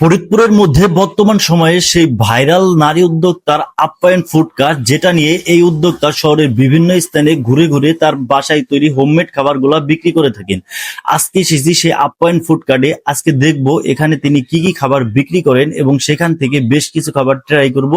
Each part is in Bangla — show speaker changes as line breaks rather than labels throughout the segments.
ফরিদপুরের মধ্যে বর্তমান সময়ে সেই ভাইরাল নারী উদ্যোক্তার আপ্যায়ন ফুড কার্ট, যেটা নিয়ে এই উদ্যোক্তা শহরের বিভিন্ন স্থানে ঘুরে ঘুরে তার বাসায় তৈরি হোমমেড খাবারগুলা বিক্রি করে থাকেন। আজকে এসেছি সেই আপ্যায়ন ফুড কার্টে। আজকে দেখবো এখানে তিনি কি কি খাবার বিক্রি করেন এবং সেখান থেকে বেশ কিছু খাবার ট্রাই করব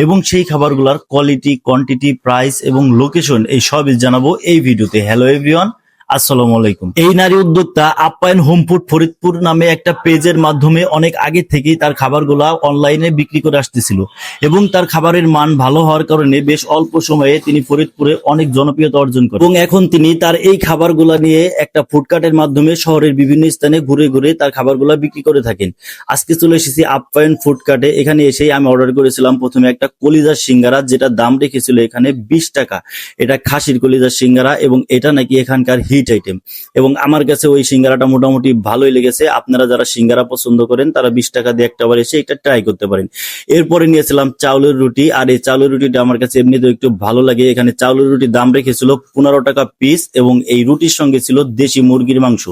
এবং সেই খাবারগুলোর কোয়ালিটি, কোয়ান্টিটি, প্রাইস এবং লোকেশন এই সবই জানাবো এই ভিডিওতে। হ্যালো এভরিওয়ান, আসসালামু আলাইকুম। এই নারী উদ্যোক্তা আপ্যায়ন হোম ফুড ফরিদপুর নামে একটা পেজের মাধ্যমে অনেক আগে থেকেই তার খাবারগুলা অনলাইনে বিক্রি করে আসতেছিল এবং তার খাবারের মান ভালো হওয়ার কারণে বেশ অল্প সময়ে তিনি ফরিদপুরে অনেক জনপ্রিয়তা অর্জন করেন এবং এখন তিনি তার এই খাবারগুলা নিয়ে একটা ফুডকার্টের মাধ্যমে শহরের বিভিন্ন স্থানে ঘুরে ঘুরে তার খাবারগুলা বিক্রি করে থাকেন। আজকে চলে এসেছি আপ্যায়ন ফুডকার্টে। এখানে এসেই আমি অর্ডার করেছিলাম প্রথমে একটা কলিজার সিঙ্গারা, যেটা দাম রেখেছিল এখানে 20 টাকা। এটা খাসির কলিজার সিঙ্গারা এবং এটা নাকি এখানকার হিট আইটেম এবং আমার কাছে ওই সিঙ্গারাটা মোটামুটি ভালোই লেগেছে। আপনারা যারা সিঙ্গারা পছন্দ করেন তারা 20 টাকা দিয়ে একটাবার এসে এটা ট্রাই করতে পারেন। এরপরে নিয়েছিলাম চাউলের রুটি, আর এই চাউলের রুটিটা আমার কাছে এমনিতেও একটু ভালো লাগে। এখানে চাউলের রুটির দাম রেখেছিল 15 টাকা পিস এবং এই রুটির সঙ্গে ছিল দেশি মুরগির মাংস।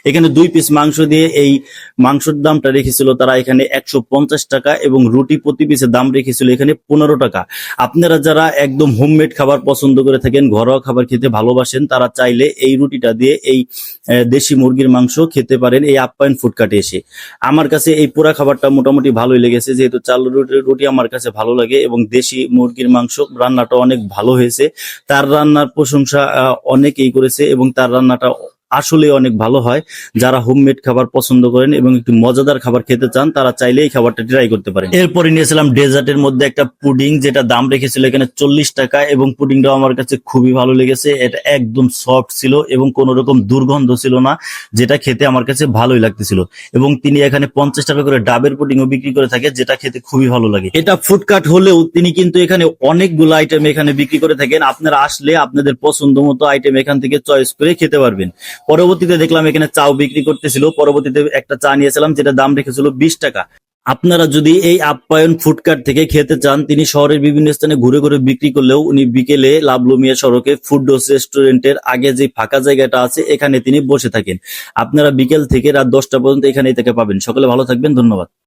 এখানে 2 পিস মাংস দিয়ে এই মাংসের দামটা রেখেছিল তারা এখানে 150 টাকা এবং রুটি প্রতি পিসের দাম রেখেছিল এখানে 15 টাকা। আপনারা যারা একদম হোমমেড খাবার পছন্দ করে থাকেন, ঘরোয়া খাবার খেতে ভালোবাসেন, তারা চাইলে এই রুটিটা দিয়ে এই দেশি মুরগির মাংস খেতে পারেন এই আপ্যায়ন ফুডকার্টে এসে। আমার কাছে এই পুরা খাবারটা মোটামুটি ভালোই লেগেছে, যেহেতু চাল রুটি আমার কাছে ভালো লাগে এবং দেশি মুরগির মাংস রান্নাটা অনেক ভালো হয়েছে। তার রান্নার প্রশংসা অনেকেই করেছে এবং তার রান্নাটা আসলে অনেক ভালো হয়। যারা হোমমেড খাবার পছন্দ করেন এবং একটু মজাদার খাবার খেতে চান তারা চাইলে এই খাবারটা ট্রাই করতে পারেন। এরপরে নিয়েছিলাম ডেজার্টের মধ্যে একটা পুডিং, যেটা দাম রেখেছিল এখানে 40 টাকা এবং পুডিংটাও আমার কাছে খুবই ভালো লেগেছে। এটা একদম সফট ছিল এবং কোনো রকম দুর্গন্ধ ছিল না, যেটা খেতে আমার কাছে ভালোই লাগতেছিল। এবং তিনি এখানে 50 টাকা করে ডাবের পুডিংও বিক্রি করে থাকে, যেটা খেতে খুবই ভালো লাগে। এটা ফুডকার্ট হলেও তিনি কিন্তু এখানে অনেকগুলো আইটেম এখানে বিক্রি করে থাকেন। আপনারা আসলে আপনাদের পছন্দ মতো আইটেম এখান থেকে চয়েস করে খেতে পারবেন। পরবর্তীতে দেখলাম এখানে চাও বিক্রি করতেছিল। পরবর্তীতে একটা চা নিয়েছিলাম, যেটা দাম রেখেছিল 20 টাকা। আপনারা যদি এই আপ্যায়ন ফুডকার্ট থেকে খেতে চান, তিনি শহরের বিভিন্ন স্থানে ঘুরে ঘুরে বিক্রি করলেও উনি বিকেলে লাবলু মিয়া সড়কে ফুডডোস রেস্টুরেন্টের আগে যে ফাঁকা জায়গাটা আছে এখানে তিনি বসে থাকেন। আপনারা বিকেল থেকে রাত 10টা পর্যন্ত এখানেই থেকে পাবেন। সকলে ভালো থাকবেন, ধন্যবাদ।